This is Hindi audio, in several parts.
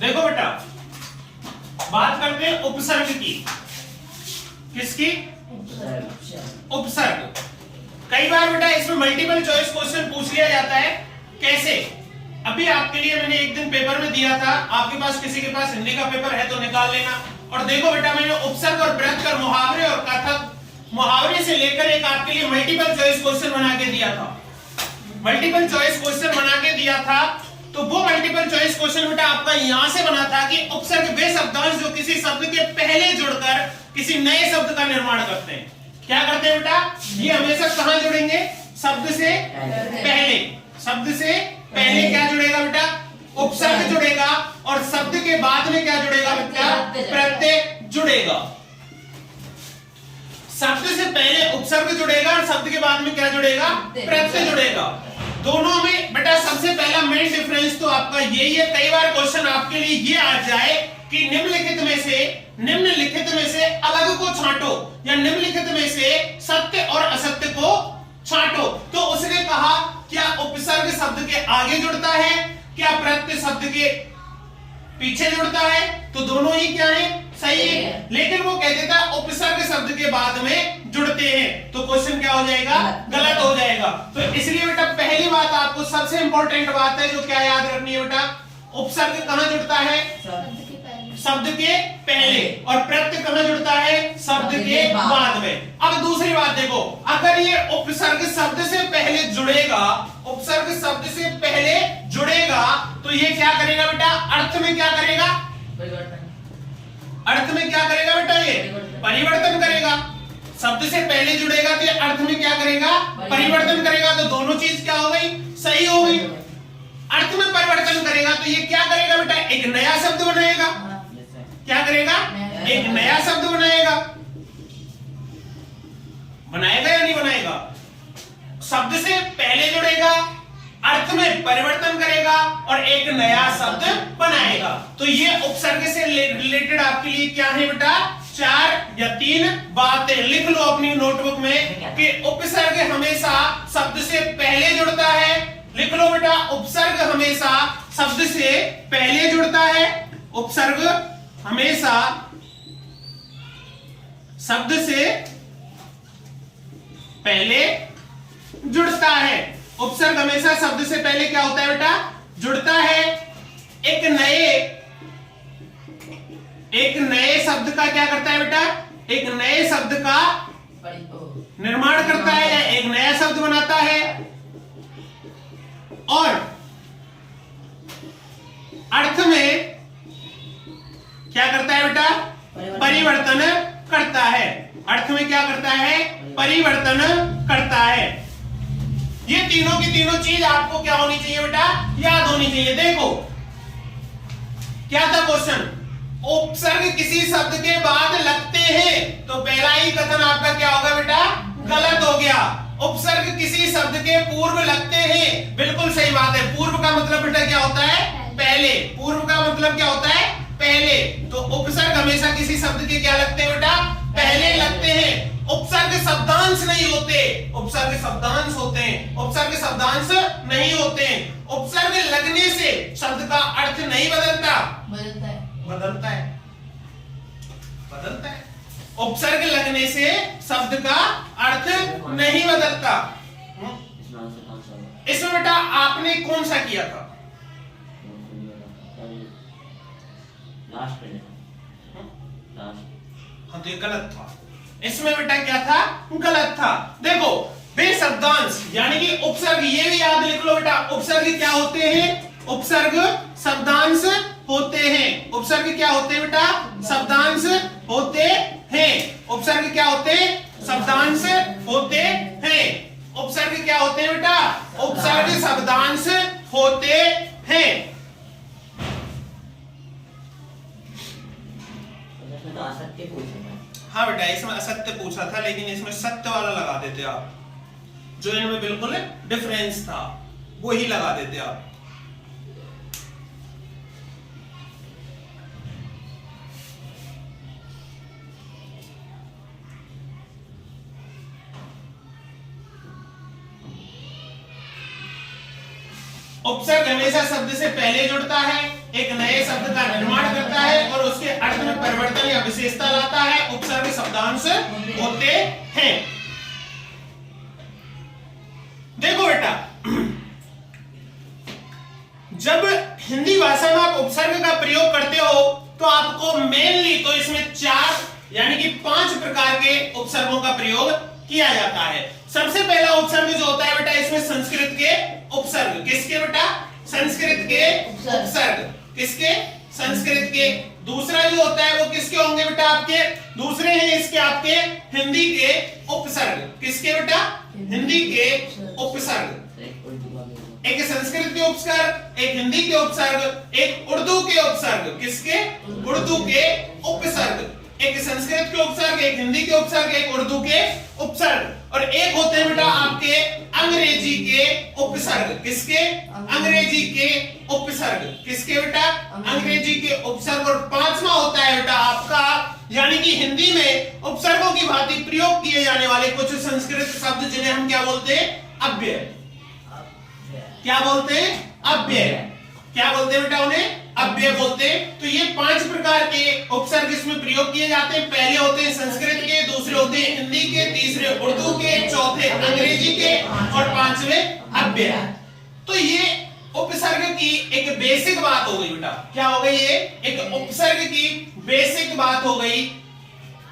देखो बेटा, बात करते हैं उपसर्ग की। किसकी? उपसर्ग। कई बार बेटा इसमें मल्टीपल चॉइस क्वेश्चन पूछ लिया जाता है। कैसे? अभी आपके लिए मैंने एक दिन पेपर में दिया था, आपके पास किसी के पास हिंदी का पेपर है तो निकाल लेना। और देखो बेटा, मैंने उपसर्ग और प्रत्यय, मुहावरे और कथक, मुहावरे से लेकर एक आपके लिए मल्टीपल चॉइस क्वेश्चन बना के दिया था। मल्टीपल चॉइस क्वेश्चन बना के दिया था, तो वो मल्टीपल चॉइस क्वेश्चन बेटा आपका यहां से बना था कि उपसर्ग वे शब्दांश जो किसी शब्द के पहले जुड़कर किसी नए शब्द का निर्माण करते हैं। क्या करते हैं बेटा? ये हमेशा कहां जुड़ेंगे? शब्द से पहले। शब्द से पहले क्या जुड़ेगा बेटा? उपसर्ग जुड़ेगा। और शब्द के बाद में क्या जुड़ेगा बेटा? प्रत्यय जुड़ेगा। शब्द से पहले उपसर्ग जुड़ेगा और शब्द के बाद में क्या जुड़ेगा? प्रत्यय जुड़ेगा। दोनों में बेटा सबसे पहला मेन डिफरेंस तो आपका यही है। कई बार क्वेश्चन आपके लिए ये आ जाए कि निम्नलिखित में से अलग को छांटो, या निम्नलिखित में से सत्य और असत्य को छांटो। तो उसने कहा क्या उपसर्ग शब्द के आगे जुड़ता है, क्या प्रत्यय शब्द के पीछे जुड़ता है? तो दोनों ही क्या है? सही है। लेकिन वो कह देता है उपसर्ग शब्द के बाद में जुड़ते हैं, तो क्वेश्चन क्या हो जाएगा? गलत हो जाएगा। तो इसलिए बेटा पहली बात आपको सबसे इंपॉर्टेंट बात है जो क्या याद रखनी है बेटा, उपसर्ग कहां जुड़ता है? शब्द के पहले। और प्रत्यय कहां जुड़ता है? शब्द के बाद में। अब दूसरी बात देखो, अगर ये उपसर्ग शब्द से पहले जुड़ेगा, उपसर्ग शब्द से पहले जुड़ेगा, तो ये क्या करेगा बेटा? अर्थ में क्या करेगा? अर्थ में क्या करेगा बेटा? ये परिवर्तन करेगा। शब्द से पहले जुड़ेगा तो ये अर्थ में क्या करेगा? परिवर्तन करेगा। तो दोनों चीज क्या हो गई? सही हो गई। अर्थ में परिवर्तन करेगा तो ये क्या करेगा बेटा? एक नया शब्द बनाएगा। क्या करेगा? एक नया शब्द बनाएगा। बनाएगा या नहीं बनाएगा? शब्द से पहले जुड़ेगा, अर्थ में परिवर्तन करेगा और एक नया शब्द बनाएगा। तो ये उपसर्ग से रिलेटेड आपके लिए क्या है बेटा? 4 या 3 बातें लिख लो अपनी नोटबुक में कि उपसर्ग हमेशा शब्द से पहले जुड़ता है। लिख लो बेटा, उपसर्ग हमेशा शब्द से पहले जुड़ता है। उपसर्ग हमेशा शब्द से पहले जुड़ता है। उपसर्ग हमेशा शब्द से पहले क्या होता है बेटा? जुड़ता है। एक नए शब्द का क्या करता है बेटा? एक नए शब्द का निर्माण करता है या एक नया शब्द बनाता है। और अर्थ में क्या करता है बेटा? परिवर्तन करता है। अर्थ में क्या करता है? परिवर्तन करता है। ये तीनों की तीनों चीज आपको क्या होनी चाहिए बेटा? याद होनी चाहिए। देखो क्या था क्वेश्चन, उपसर्ग किसी शब्द के बाद लगते हैं, तो पहला ही कथन आपका क्या होगा बेटा? गलत हो गया। उपसर्ग किसी शब्द के पूर्व लगते हैं, बिल्कुल सही बात है। पूर्व का मतलब बेटा क्या होता है? पहले। पूर्व का मतलब क्या होता है? पहले। तो उपसर्ग हमेशा किसी शब्द के क्या लगते हैं बेटा? पहले लगते हैं। उपसर्ग शब्दांश नहीं होते, उपसर्ग शब्दांश होते हैं। उपसर्ग शब्दांश नहीं होते हैं। उपसर्ग लगने से शब्द का अर्थ नहीं बदलता, बदलता है। उपसर्ग लगने से शब्द का अर्थ नहीं बदलता। इसमें बेटा आपने कौन सा किया था? हाँ, तो ये गलत था। इसमें बेटा क्या था? गलत था। देखो वे शब्दांश यानी कि उपसर्ग, ये भी याद लिख लो बेटा। उपसर्ग क्या होते हैं? उपसर्ग शब्दांश होते हैं। उपसर्ग क्या होते हैं बेटा? शब्दांश होते हैं। उपसर्ग क्या होते हैं? शब्दांश होते हैं। उपसर्ग क्या होते हैं बेटा? उपसर्ग शब्दांश होते हैं। असत्य पूछा था। हाँ बेटा, इसमें असत्य पूछा था, लेकिन इसमें सत्य वाला लगा देते आप। जो इनमें बिल्कुल डिफरेंस था वो ही लगा देते आप। उपसर्ग हमेशा शब्द से पहले जुड़ता है, एक नए शब्द का निर्माण करता है और उसके अर्थ में परिवर्तन या विशेषता लाता है। उपसर्ग शब्दांश होते हैं। देखो बेटा, जब हिंदी भाषा में आप उपसर्ग का प्रयोग करते हो तो आपको मेनली तो इसमें 4 यानी कि 5 प्रकार के उपसर्गों का प्रयोग किया जाता है। सबसे पहला उपसर्ग जो होता है बेटा, इसमें संस्कृत के उपसर्ग। किसके बेटा? संस्कृत के उपसर्ग। किसके? संस्कृत के। दूसरा जो होता है वो किसके होंगे बेटा? आपके दूसरे हैं इसके आपके हिंदी के उपसर्ग। किसके बेटा? हिंदी के उपसर्ग। एक संस्कृत के उपसर्ग, एक हिंदी के उपसर्ग, एक उर्दू के उपसर्ग। किसके? उर्दू के उपसर्ग। एक संस्कृत के उपसर्ग, एक हिंदी के उपसर्ग, एक उर्दू के उपसर्ग और एक होते हैं बेटा आपके अंग्रेजी के उपसर्ग। किसके? अंग्रेजी के उपसर्ग। किसके बेटा? अंग्रेजी के उपसर्ग। और 5वां होता है बेटा आपका, यानी कि हिंदी में उपसर्गों की भांति प्रयोग किए जाने वाले कुछ संस्कृत शब्द जिन्हें हम क्या बोलते हैं? अव्यय। क्या बोलते हैं? अव्यय। क्या बोलते हैं बेटा? उन्हें अव्यय बोलते हैं। तो ये 5 प्रकार के उपसर्ग इसमें प्रयोग किए जाते हैं। पहले होते हैं संस्कृत के, दूसरे होते हैं हिंदी के, तीसरे उर्दू के, चौथे अंग्रेजी के और 5वें अव्यय। तो ये उपसर्ग की एक बेसिक बात हो गई बेटा। क्या हो गई? ये एक उपसर्ग की बेसिक बात हो गई।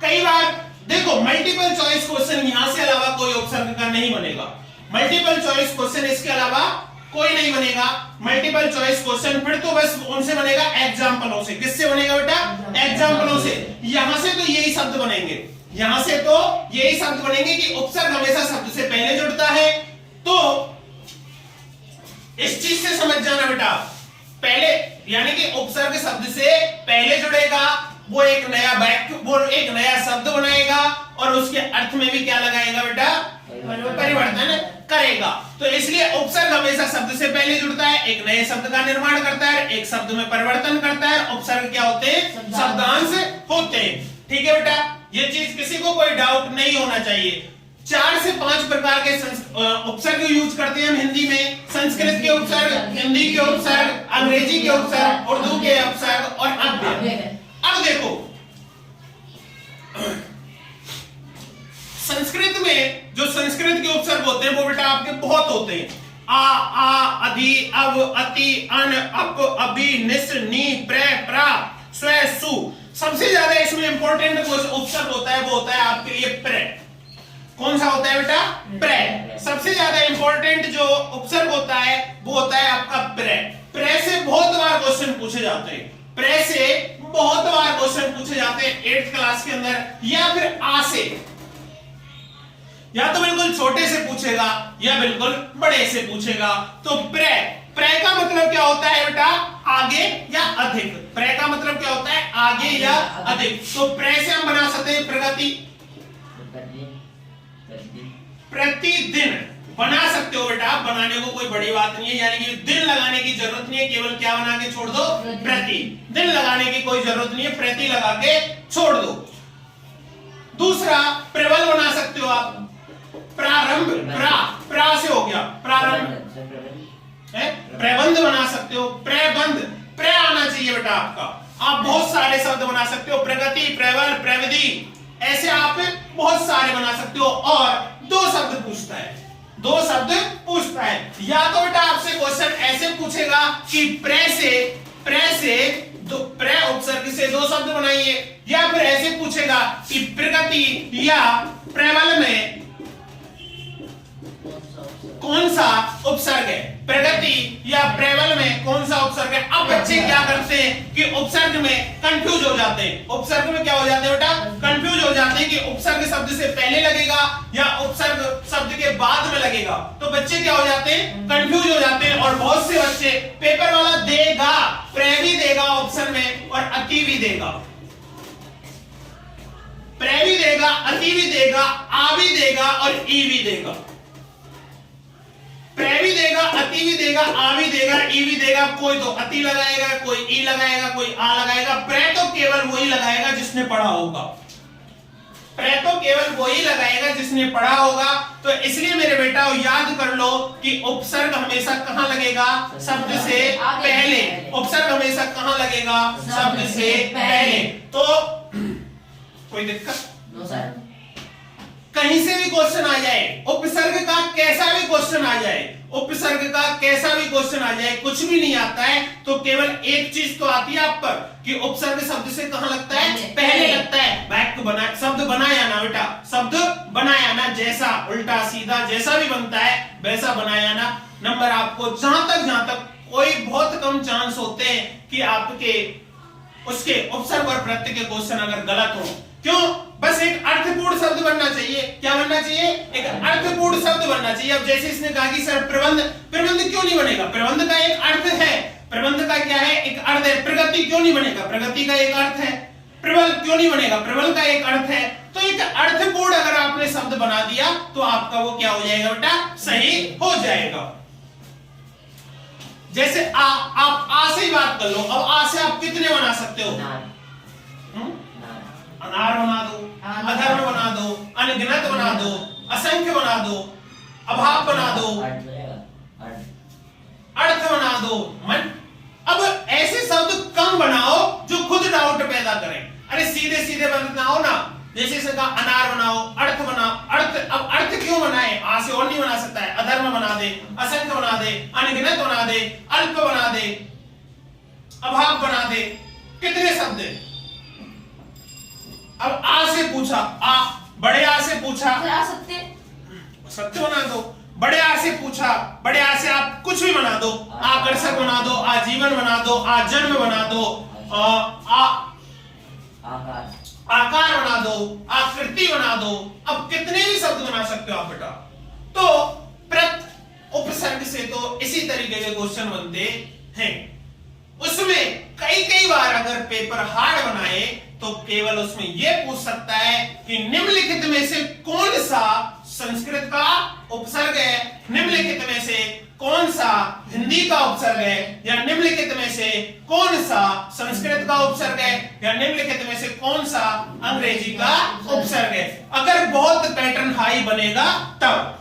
कई बार देखो मल्टीपल चॉइस क्वेश्चन यहां से अलावा कोई उपसर्ग का नहीं बनेगा। मल्टीपल चॉइस क्वेश्चन इसके अलावा कोई नहीं बनेगा। मल्टीपल चॉइस क्वेश्चन फिर तो बस उनसे बनेगा एग्जाम्पलों से। किससे बनेगा बेटा? एग्जाम्पलों से। यहां से तो यही शब्द बनेंगे, यहां से तो यही शब्द बनेंगे कि उपसर्ग हमेशा शब्द से पहले जुड़ता है। तो इस चीज से समझ जाना बेटा, पहले यानी कि उपसर्ग शब्द से पहले जुड़ेगा, वो एक नया वाक्य, वो एक नया शब्द बनाएगा और उसके अर्थ में भी क्या लगाएगा बेटा? परिवर्तन करेगा। तो इसलिए उपसर्ग हमेशा शब्द से पहले जुड़ता है, एक नए शब्द का निर्माण करता है, एक शब्द में परिवर्तन करता है। उपसर्ग क्या होते हैं? शब्दांश होते हैं। ठीक है बेटा, ये चीज किसी को कोई डाउट नहीं होना चाहिए। 4 से 5 प्रकार के उपसर्ग यूज करते हैं हम हिंदी में। संस्कृत के उपसर्ग, हिंदी के उपसर्ग, अंग्रेजी के उपसर्ग, उर्दू के उपसर्ग और अव्यय। अब देखो संस्कृत में जो संस्कृत के उपसर्ग होते हैं वो बेटा आपके बहुत होते हैं। आ, अधि, अव, अति, अन, अप, अभि, निस, नी, प्र, प्रा, स्व, सु। सबसे ज्यादा इसमें इंपॉर्टेंट उपसर्ग होता है वो होता है आपके लिए प्र। कौन सा होता है बेटा? प्र। सबसे ज्यादा इंपॉर्टेंट जो उपसर्ग होता है वो होता है आपका प्र। प्र से बहुत बार क्वेश्चन पूछे जाते हैं। प्र से बहुत बार क्वेश्चन पूछे जाते हैं 8th क्लास के अंदर, या फिर आ से, या तो बिल्कुल छोटे से पूछेगा या बिल्कुल बड़े से पूछेगा। तो प्र, प्र का मतलब क्या होता है बेटा? आगे या अधिक। प्र का मतलब क्या होता है? आगे या अधिक। तो प्र से हम बना सकते हैं प्रगति, प्रतिदिन बना सकते हो बेटा। बनाने को कोई बड़ी बात नहीं है, यानी कि दिन लगाने की जरूरत नहीं है, केवल क्या बना के छोड़ दो? प्रति। दिन लगाने की कोई जरूरत नहीं है, प्रति लगा के छोड़ दो। दूसरा प्रबल बना सकते हो आप। प्रारंभ, प्रा से हो गया प्रारंभ। प्रबंध बना सकते हो, प्रबंध, प्र आना चाहिए बेटा आपका। आप बहुत सारे शब्द बना सकते हो, प्रगति, प्रबल, प्रविधि, ऐसे आप बहुत सारे बना सकते हो। और 2 शब्द पूछता है, 2 शब्द पूछता है। या तो बेटा आपसे क्वेश्चन ऐसे पूछेगा कि प्र से प्र उपसर्ग से 2 शब्द बनाइए, या फिर ऐसे पूछेगा कि प्रगति या प्रबल में कौन सा उपसर्ग है, प्रगति या प्रबल में कौन सा उपसर्ग है। अब बच्चे क्या करते हैं कि उपसर्ग में कंफ्यूज हो जाते हैं। उपसर्ग में क्या हो जाते हैं बेटा? कंफ्यूज हो जाते हैं कि उपसर्ग शब्द से पहले लगेगा या उपसर्ग शब्द के बाद में लगेगा। तो बच्चे क्या हो जाते हैं? कंफ्यूज हो जाते हैं। और बहुत से बच्चे पेपर वाला देगा, प्र भी देगा ऑप्शन में और अति भी देगा, प्र भी देगा, अति भी देगा, आ भी देगा और ई भी देगा। प्र भी देगा, अति भी देगा, आ भी देगा, ई भी देगा। कोई तो अति लगाएगा, कोई ई लगाएगा, कोई आ लगाएगा। प्र तो केवल वही लगाएगा जिसने पढ़ा होगा। प्रे तो केवल वही लगाएगा जिसने पढ़ा होगा। तो इसलिए मेरे बेटा याद कर लो कि उपसर्ग हमेशा कहां लगेगा? शब्द से पहले। उपसर्ग हमेशा कहां लगेगा? शब्द से पहले। तो कोई दिक्कत? No sir. कहीं से भी क्वेश्चन आ जाए, उपसर्ग का कैसा भी क्वेश्चन आ जाए, उपसर्ग का कैसा भी क्वेश्चन आ जाए, कुछ भी नहीं आता है तो केवल एक चीज तो आती है आप पर कि उपसर्ग शब्द से कहां लगता है? पहले लगता है। वाक्य बना, शब्द बनाया ना बेटा, शब्द बनाया ना, जैसा उल्टा सीधा जैसा भी बनता है वैसा बनाया ना। नंबर आपको जहां तक कोई बहुत कम चांस होते हैं कि आपके उसके उपसर्ग और प्रत्यय के क्वेश्चन अगर गलत हो। क्यों? बस एक अर्थपूर्ण शब्द बनना चाहिए। क्या बनना चाहिए? एक अर्थपूर्ण शब्द बनना चाहिए। अब जैसे इसने कहा कि सर प्रबंध, प्रबंध क्यों नहीं बनेगा? प्रबंध का एक अर्थ है, प्रबंध का क्या है? एक अर्थ है। प्रगति क्यों नहीं बनेगा? प्रगति का एक अर्थ है। प्रबल क्यों नहीं बनेगा? प्रबल का एक अर्थ है। तो एक अर्थपूर्ण अगर आपने शब्द बना दिया तो आपका वो क्या हो जाएगा बेटा? सही हो जाएगा। जैसे आप आ से ही बात कर लो। अब आ से आप कितने बना सकते हो? अनार बना दो, अधर्म बना दो, अनगिनत बना दो, असंख्य बना दो, अभाव बना दो, अर्थ बना दो, मन। अब ऐसे शब्द कम बनाओ जो खुद डाउट पैदा करें। अरे सीधे सीधे बनाओ ना। जैसे इसने कहा अनार बनाओ, अर्थ बनाओ। अर्थ, अब अर्थ क्यों बनाए? आ से और नहीं बना सकता है। अधर्म बना दे, असंख्य बना दे, अनगिनत बना दे, अल्प बना दे, अभाव बना दे। कितने शब्द है? अब आ से पूछा, आ बड़े आ से पूछा, सत्य बना दो। बड़े आ से पूछा, बड़े आ से आप कुछ भी बना दो। आकर्षक बना दो, आजीवन बना दो, आजन्म बना दो, आकार बना दो, आकृति बना दो। अब कितने भी शब्द बना सकते हो आप बेटा। तो प्रत उपसर्ग से तो इसी तरीके के क्वेश्चन बनते हैं। उसमें कई बार अगर पेपर हार्ड बनाए तो केवल उसमें यह पूछ सकता है कि निम्नलिखित में से कौन सा संस्कृत का उपसर्ग है, निम्नलिखित में से कौन सा हिंदी का उपसर्ग है, या निम्नलिखित में से कौन सा संस्कृत का उपसर्ग है, या निम्नलिखित में से कौन सा अंग्रेजी का उपसर्ग है। अगर बहुत पैटर्न हाई बनेगा तब।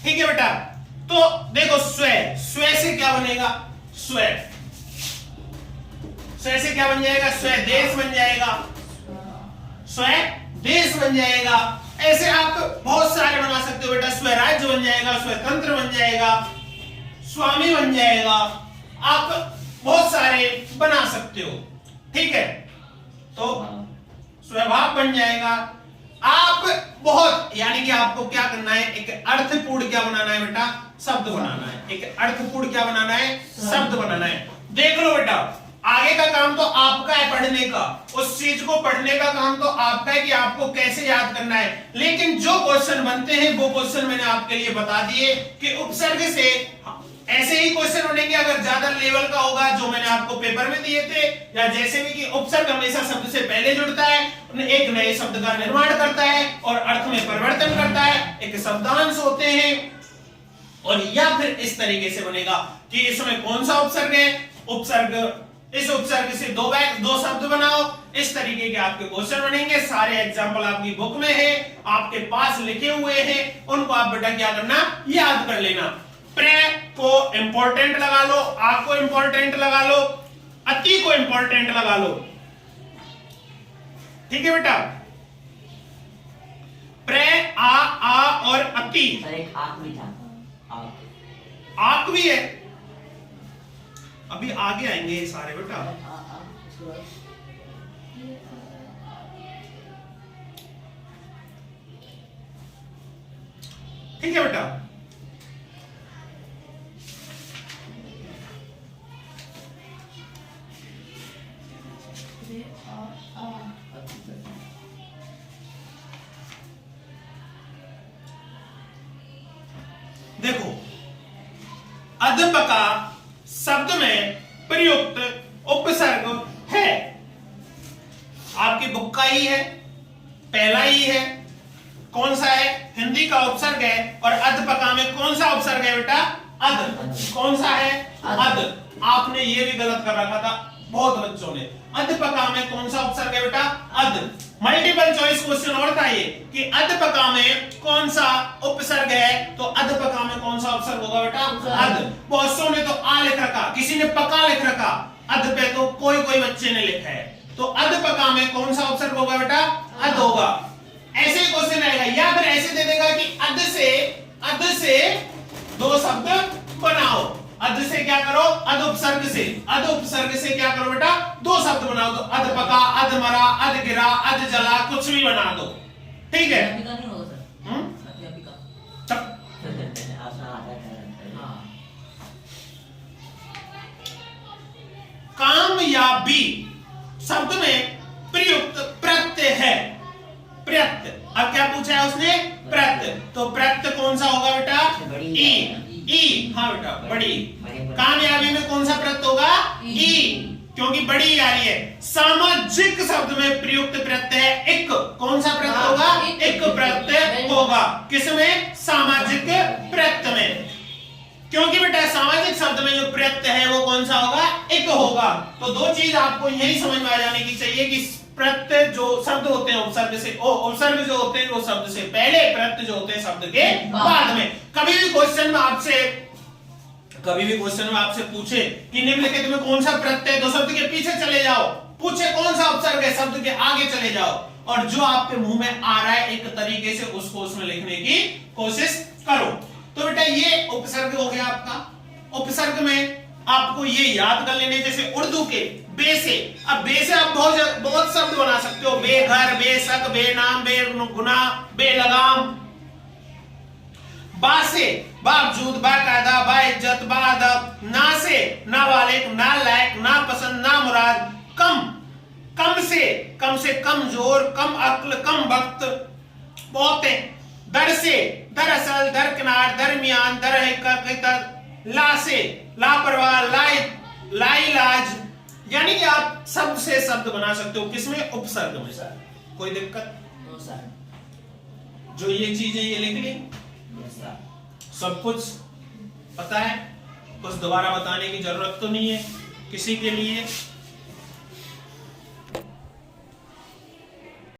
ठीक है बेटा। तो देखो स्व, स्व से क्या बनेगा? स्व, स्व से क्या बन जाएगा? स्वदेश बन जाएगा, स्वदेश बन जाएगा। ऐसे आप बहुत सारे बना सकते हो बेटा। स्वराज्य बन जाएगा, स्वतंत्र बन जाएगा, स्वामी बन जाएगा। आप बहुत सारे बना सकते हो। ठीक है। तो स्वभाव बन जाएगा। आप बहुत, यानी कि आपको क्या करना है? एक अर्थपूर्ण क्या बनाना है बेटा? शब्द बनाना है। एक अर्थपूर्ण क्या बनाना है? शब्द बनाना है। देख लो बेटा, आगे का काम तो आपका है पढ़ने का। उस चीज को पढ़ने का काम तो आपका है कि आपको कैसे याद करना है। लेकिन जो क्वेश्चन बनते हैं वो क्वेश्चन मैंने आपके लिए बता दिए कि उपसर्ग से ऐसे ही क्वेश्चन बनेंगे अगर ज्यादा लेवल का होगा, जो मैंने आपको पेपर में दिए थे। या जैसे भी कि उपसर्ग हमेशा शब्द से पहले जुड़ता है, एक नए शब्द का निर्माण करता है और अर्थ में परिवर्तन करता है। एक शब्दांश होते हैं। और या फिर इस तरीके से बनेगा कि इसमें कौन सा उपसर्ग है, उपसर्ग, इस उपसर्ग से दो शब्द बनाओ। इस तरीके के आपके क्वेश्चन बनेंगे। सारे एग्जाम्पल आपकी बुक में है, आपके पास लिखे हुए हैं। उनको आप बेटा क्या करना? याद कर लेना। प्रे को इंपॉर्टेंट लगा लो, आ को इंपॉर्टेंट लगा लो, अति को इंपॉर्टेंट लगा लो। ठीक है बेटा। प्रे, आ और अति। एक आक भी था। आक भी है। अभी आगे आएंगे ये सारे बेटा। ठीक है बेटा। देखो, अध्यापका शब्द में प्रयुक्त उपसर्ग है। आपकी बुक का ही है, पहला ही है। कौन सा है? हिंदी का उपसर्ग है। और अध्यापका में कौन सा उपसर्ग है बेटा? अध। कौन सा है? अध। आपने ये भी गलत कर रखा था बहुत बच्चों ने। अध्यापका में कौन सा उपसर्ग है बेटा? अध। मल्टीपल चॉइस क्वेश्चन और था ये कि अध्यापका में कौन सा उपसर्ग है, तो अध्यापका में कौन सा उपसर्ग होगा बेटा, अध। बहुत सौ ने तो आ लिख रखा, किसी ने पका लिख रखा, अध पे तो कोई कोई बच्चे ने लिखा है, तो अध्यापका में कौन सा उपसर्ग होगा बेटा, अध होगा। ऐसे क्वेश्चन आएगा, या फिर ऐसे दे देगा कि अध से दो शब्द बनाओ, अध से क्या करो, अध उपसर्ग से क्या करो बेटा, दो शब्द बनाओ, तो अध पका, अध मरा, अध गिरा, अध जला, कुछ भी बना दो, ठीक है। अध्यापिका नहीं होगा सर, अध्यापिका। हाँ। कामयाबी शब्द में प्रयुक्त प्रत्यय है, प्रत्यय। अब क्या पूछा है उसने, प्रत्यय, तो प्रत्यय कौन सा होगा बेटा, ई। हाँ बेटा, बड़ी। कामयाबी में कौन सा प्रत्यय होगा, ई, क्योंकि बड़ी आ रही है। सामाजिक शब्द में प्रयुक्त प्रत्यय है इक, कौन सा प्रत्यय होगा, इक प्रत्यय होगा, किसमें, सामाजिक प्रत्यय में, क्योंकि बेटा सामाजिक शब्द में जो प्रत्यय है वो कौन सा होगा, इक होगा। तो दो चीज आपको यही समझ में आ जाने की चाहिए कि प्रत्यय जो शब्द होते हैं उपसर्ग से, उपसर्ग जो होते हैं वो शब्द से पहले, प्रत्यय जो होते हैं शब्द के बाद में। कभी भी क्वेश्चन में आपसे पूछे कि निम्नलिखित में कौन सा प्रत्यय, तो शब्द के पीछे चले जाओ, पूछे कौन सा उपसर्ग है, शब्द के आगे चले जाओ, और जो आपके मुंह में आ रहा है एक तरीके से उसको उसमें लिखने की कोशिश करो। तो बेटा ये उपसर्ग हो गया आपका। उपसर्ग में आपको ये याद कर लेने, जैसे उर्दू के बे से, अब बे से आप बहुत शब्द बना सकते हो, बेघर, बेशक, बेनाम, बेगुना, बेलगाम। बा से बावजूद, बाकायदा, बाइज्जत, बाअदब। ना से नाबालिग, ना लायक, ना पसंद, ना मुराद। कम से कमजोर, कम अक्ल, कम वक्त, बहुत है। दर से दरअसल, दरकिनार, दरमियान, दरहकीकत। ला से लापरवाह, लाइलाज, यानी कि आप शब्द से शब्द बना सकते हो, किसमें, उपसर्ग में। सर कोई दिक्कत, जो ये चीजें ये लिख ली, सब कुछ पता है, कुछ दोबारा बताने की जरूरत तो नहीं है किसी के लिए।